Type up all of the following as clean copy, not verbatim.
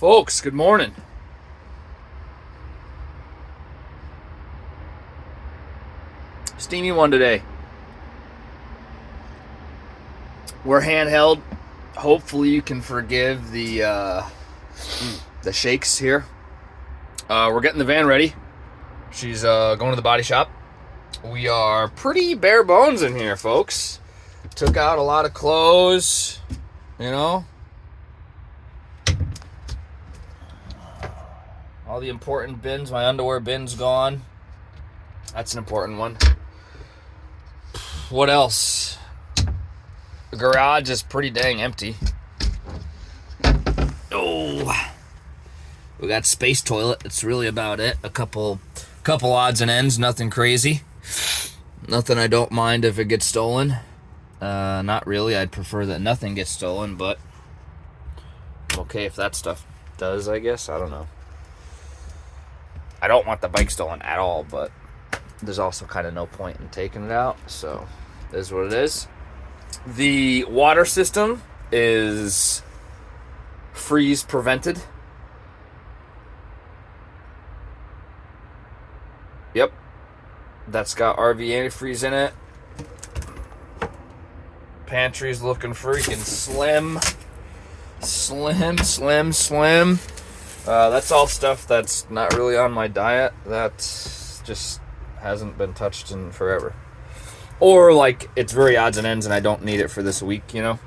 Folks, good morning. Steamy one today. We're handheld. Hopefully you can forgive the shakes here. We're getting the van ready. She's going to the body shop. We are pretty bare bones in here, folks. Took out a lot of clothes, you know. All the important bins. My underwear bin's gone. That's an important one. What else? The garage is pretty dang empty. Oh, we got space toilet. That's really about it. A couple odds and ends. Nothing crazy. Nothing I don't mind if it gets stolen. Not really. I'd prefer that nothing gets stolen, but I'm okay if that stuff does, I guess. I don't know. I don't want the bike stolen at all, but there's also kind of no point in taking it out, so it is what it is. The water system is freeze prevented. Yep. That's got RV antifreeze in it. Pantry's looking freaking slim. Slim. That's all stuff that's not really on my diet. That just hasn't been touched in forever. Or, like, it's very odds and ends and I don't need it for this week, you know?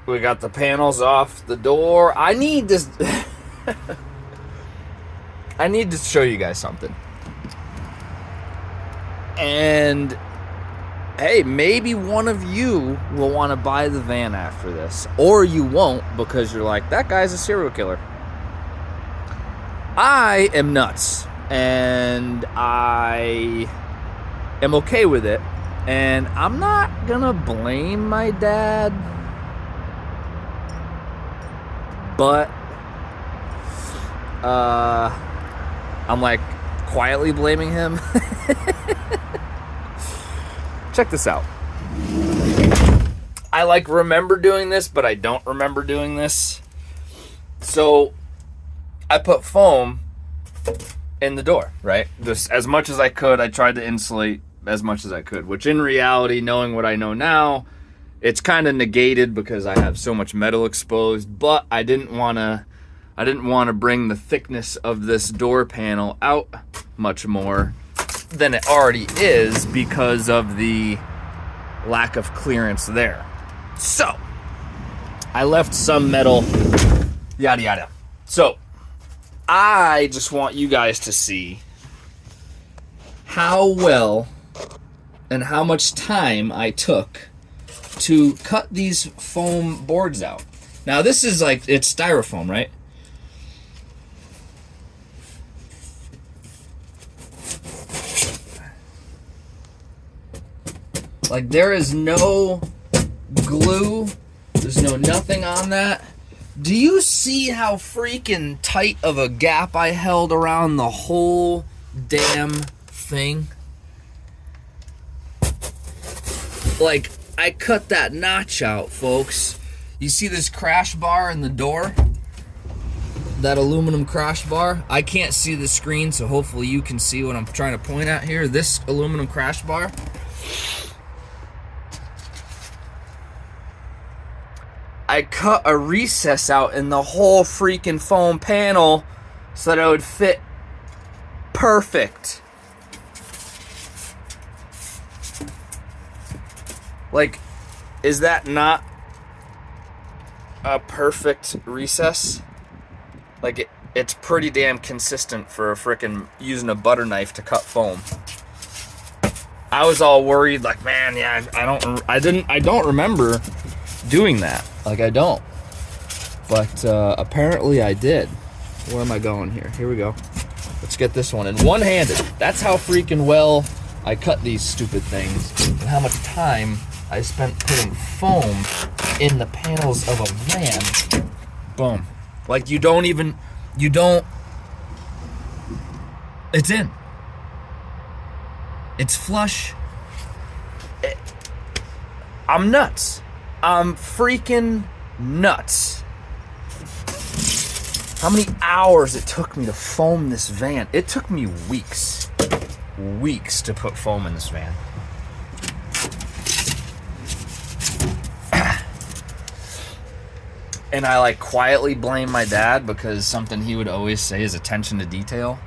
We got the panels off the door. I need this... I need to show you guys something. And... hey, maybe one of you will want to buy the van after this. Or you won't because you're like, that guy's a serial killer. I am nuts. And I am okay with it. And I'm not gonna blame my dad. But, I'm like quietly blaming him. Check this out. I like remember doing this, but I don't remember doing this. So I put foam in the door, right? Just as much as I could. I tried to insulate as much as I could, which in reality, knowing what I know now, it's kind of negated because I have so much metal exposed, but I didn't want to bring the thickness of this door panel out much more than it already is because of the lack of clearance there. So, I left some metal, yada yada. So, I just want you guys to see how well and how much time I took to cut these foam boards out. Now, this is like, it's styrofoam, right? Like, there is no glue. There's no nothing on that. Do you see how freaking tight of a gap I held around the whole damn thing? Like, I cut that notch out, folks. You see this crash bar in the door? That aluminum crash bar? I can't see the screen, so hopefully you can see what I'm trying to point at here. This aluminum crash bar. I cut a recess out in the whole freaking foam panel so that it would fit perfect. Like, is that not a perfect recess? Like, it's pretty damn consistent for a frickin' using a butter knife to cut foam. I was all worried, like, man, yeah, I don't remember doing that. Like, I don't. But apparently I did. Where am I going here? Here we go. Let's get this one in one-handed. That's how freaking well I cut these stupid things and how much time I spent putting foam in the panels of a van. Boom. Like, it's in. It's flush. I'm nuts. I'm freaking nuts. How many hours it took me to foam this van? It took me weeks. Weeks to put foam in this van. And I like quietly blame my dad because something he would always say is attention to detail.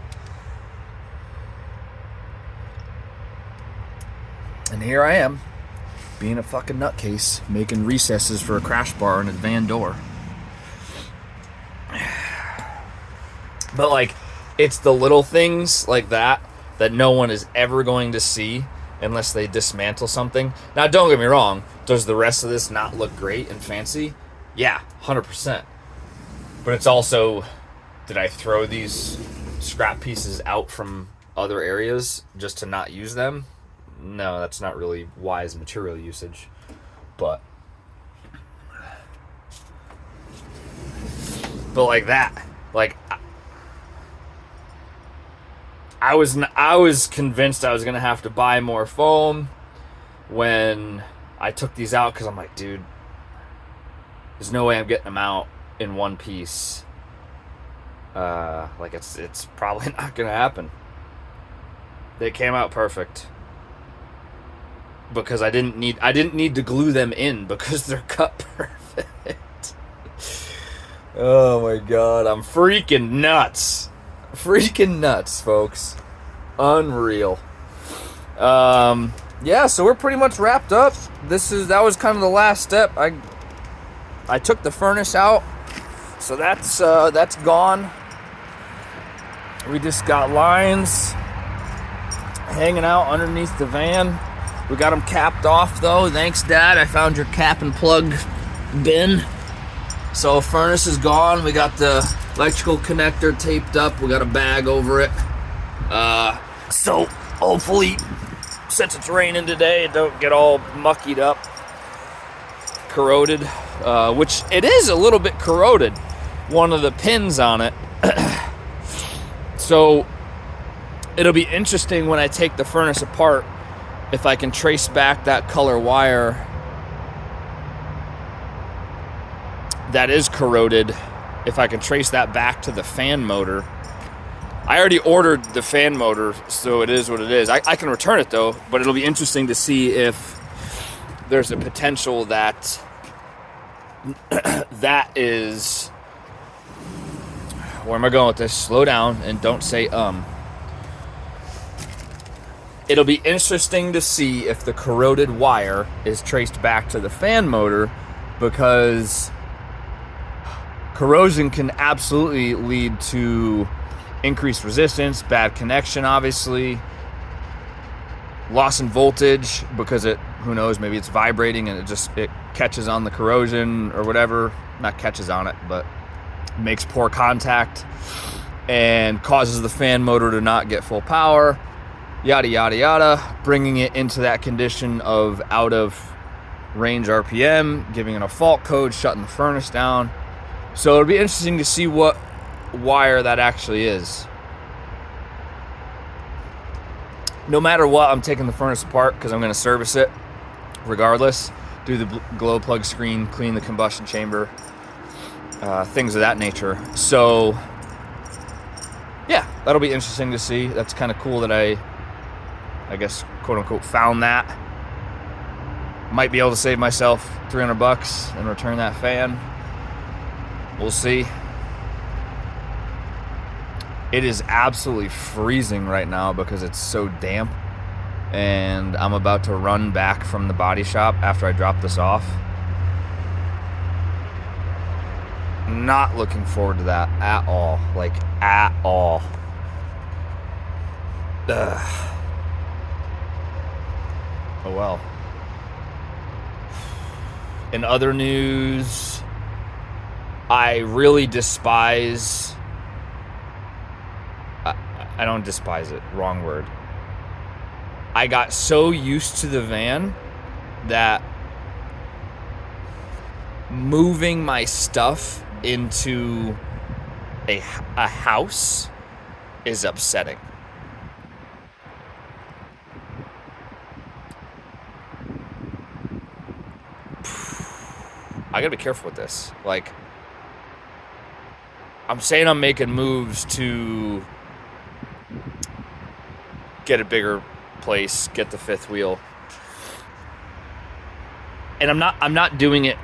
And here I am, being a fucking nutcase, making recesses for a crash bar in a van door. But like, it's the little things like that no one is ever going to see unless they dismantle something. Now, don't get me wrong. Does the rest of this not look great and fancy? Yeah, 100%. But it's also, did I throw these scrap pieces out from other areas just to not use them? No, that's not really wise material usage. But like that, like I was convinced I was gonna have to buy more foam when I took these out because I'm like, dude, there's no way I'm getting them out in one piece. Like it's probably not gonna happen. They came out perfect because I didn't need to glue them in because they're cut perfect. Oh my god, I'm freaking nuts. Freaking nuts, folks. Unreal. Yeah, so we're pretty much wrapped up. That was kind of the last step. I took the furnace out, so that's gone. We just got lines hanging out underneath the van. We got them capped off though. Thanks, Dad. I found your cap and plug bin. So furnace is gone. We got the electrical connector taped up. We got a bag over it. So hopefully, since it's raining today, it don't get all muckied up, corroded, which it is a little bit corroded. One of the pins on it. So it'll be interesting when I take the furnace apart if I can trace back that color wire that is corroded, if I can trace that back to the fan motor. I already ordered the fan motor, so it is what it is. I can return it though, but it'll be interesting to see if there's a potential that that is, where am I going with this? Slow down and don't say It'll be interesting to see if the corroded wire is traced back to the fan motor, because corrosion can absolutely lead to increased resistance, bad connection, obviously, loss in voltage because who knows, maybe it's vibrating and it catches on the corrosion or whatever. Not catches on it, but makes poor contact and causes the fan motor to not get full power, yada, yada, yada, bringing it into that condition of out of range RPM, giving it a fault code, shutting the furnace down. So it'll be interesting to see what wire that actually is. No matter what, I'm taking the furnace apart because I'm going to service it regardless, do the glow plug screen, clean the combustion chamber, things of that nature. So yeah, that'll be interesting to see. That's kind of cool that I guess, quote unquote, found that. Might be able to save myself $300 and return that fan. We'll see. It is absolutely freezing right now because it's so damp, and I'm about to run back from the body shop after I drop this off. Not looking forward to that at all. Like, at all. Ugh. Oh well. In other news, I really despise... I don't despise it. Wrong word. I got so used to the van that moving my stuff into a house is upsetting. I gotta be careful with this. Like, I'm saying I'm making moves to get a bigger place, get the fifth wheel. And I'm not doing it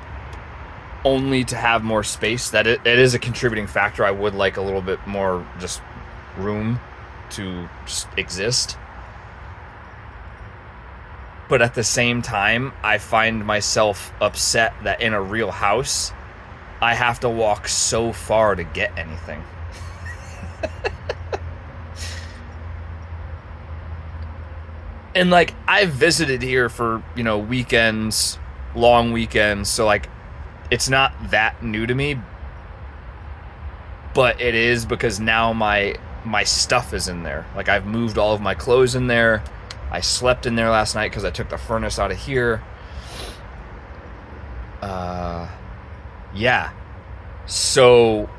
only to have more space. That it is a contributing factor. I would like a little bit more just room to just exist. But at the same time, I find myself upset that in a real house, I have to walk so far to get anything. And like, I've visited here for, weekends, long weekends, so like, it's not that new to me, but it is because now my stuff is in there. Like, I've moved all of my clothes in there. I slept in there last night because I took the furnace out of here. Yeah. So,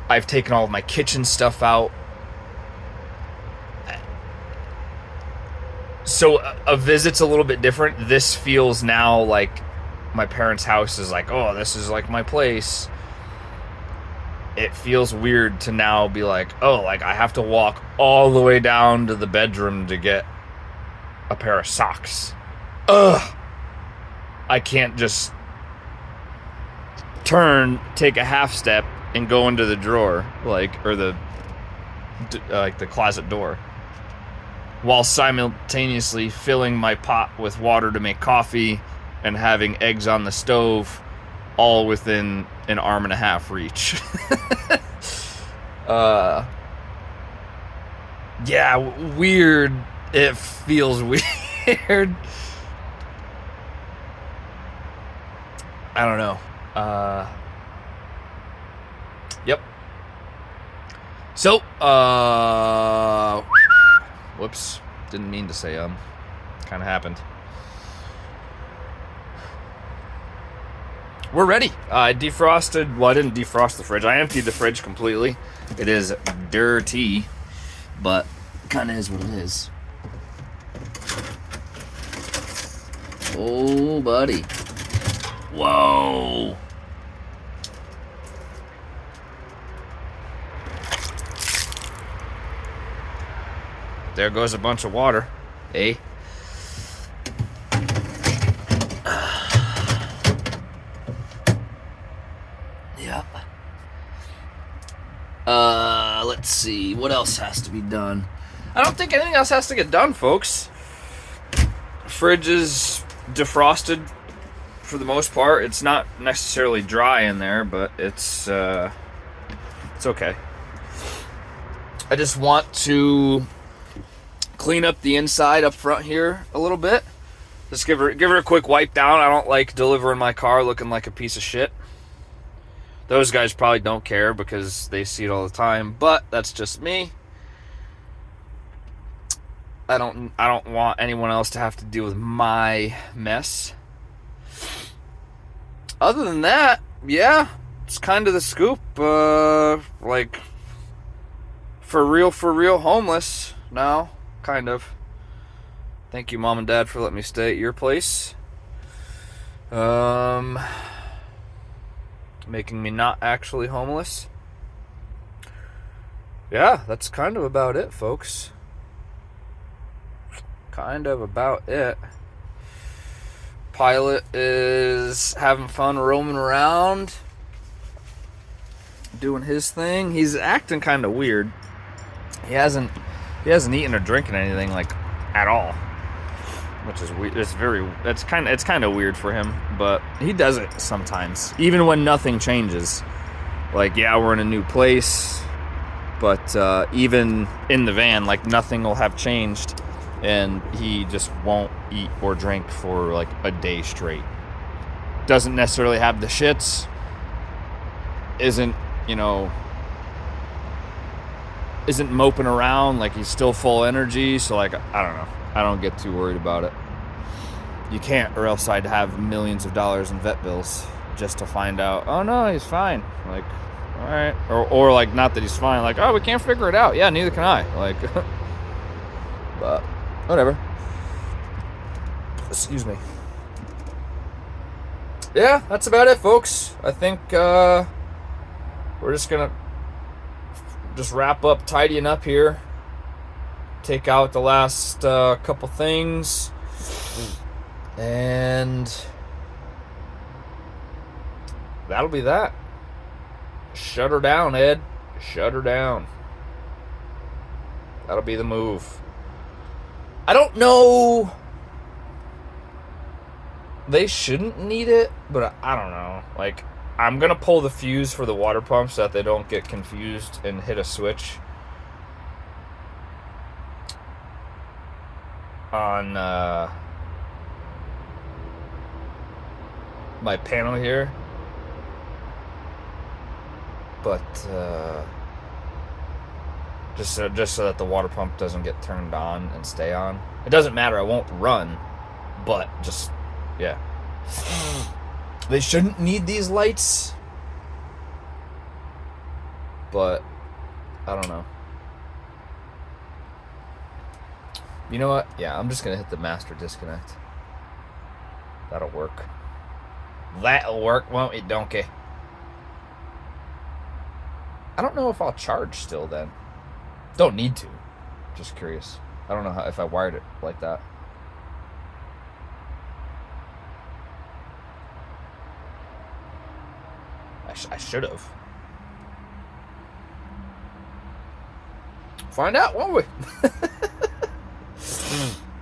I've taken all of my kitchen stuff out. So, a visit's a little bit different. This feels now like my parents' house is like, oh, this is like my place. It feels weird to now be like, oh, like I have to walk all the way down to the bedroom to get a pair of socks. Ugh. I can't just take a half step and go into the drawer, or the closet door, while simultaneously filling my pot with water to make coffee and having eggs on the stove, all within an arm and a half reach. Yeah, weird. It feels weird. I don't know. Yep. So, whoops. Didn't mean to say, kind of happened. We're ready. I defrosted, well, I didn't defrost the fridge. I emptied the fridge completely. It is dirty, but kind of is what it is. Oh, buddy. Whoa. There goes a bunch of water. Eh? Yep. Let's see. What else has to be done? I don't think anything else has to get done, folks. Fridge is defrosted for the most part. It's not necessarily dry in there, but it's okay. I just want to clean up the inside up front here a little bit. Just give her a quick wipe down. I don't like delivering my car looking like a piece of shit. Those guys probably don't care because they see it all the time, but that's just me. I don't want anyone else to have to deal with my mess. Other than that, yeah, it's kind of the scoop. Like, for real homeless now, kind of. Thank you, Mom and Dad, for letting me stay at your place. Making me not actually homeless. Yeah, that's kind of about it, folks. Kind of about it. Pilot is having fun roaming around, doing his thing. He's acting kind of weird. He hasn't eaten or drinking anything like at all, which is weird. It's kind of weird for him, but he does it sometimes, even when nothing changes. Like, yeah, we're in a new place, but even in the van, like, nothing will have changed, and he just won't eat or drink for like a day straight. Doesn't necessarily have the shits. Isn't moping around. Like, he's still full energy. So, like, I don't know. I don't get too worried about it. You can't, or else I'd have millions of dollars in vet bills just to find out, oh no, he's fine. Like, all right. Or like, not that he's fine. Like, oh, we can't figure it out. Yeah, neither can I. Like, but whatever. Excuse me. yeah, that's about it, folks. I think we're just gonna wrap up, tidying up here, take out the last couple things, and that'll be that. Shut her down, Ed. Shut her down. That'll be the move. I don't know. They shouldn't need it, but I don't know. Like, I'm going to pull the fuse for the water pump so that they don't get confused and hit a switch on my panel here. But just so that the water pump doesn't get turned on and stay on. It doesn't matter. I won't run, but just, yeah. They shouldn't need these lights, but I don't know. You know what? Yeah, I'm just gonna hit the master disconnect. That'll work. That'll work, won't it, donkey? I don't know if I'll charge still then. Don't need to. Just curious. I don't know if I wired it like that. I should have. Find out, won't we?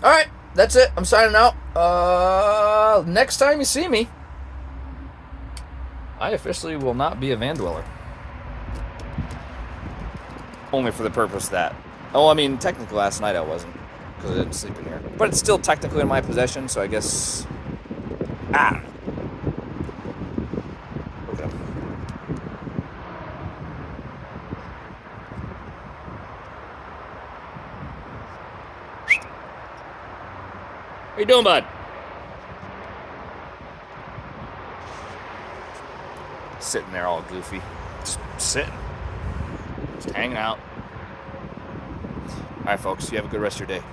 Alright, that's it. I'm signing out. Next time you see me, I officially will not be a van dweller. Only for the purpose that... Oh, I mean, technically last night I wasn't, because I didn't sleep in here. But it's still technically in my possession, so I guess... Ah! Okay. What you doing, bud? Sitting there all goofy. Just sitting. Just hanging out. Alright, folks. You have a good rest of your day.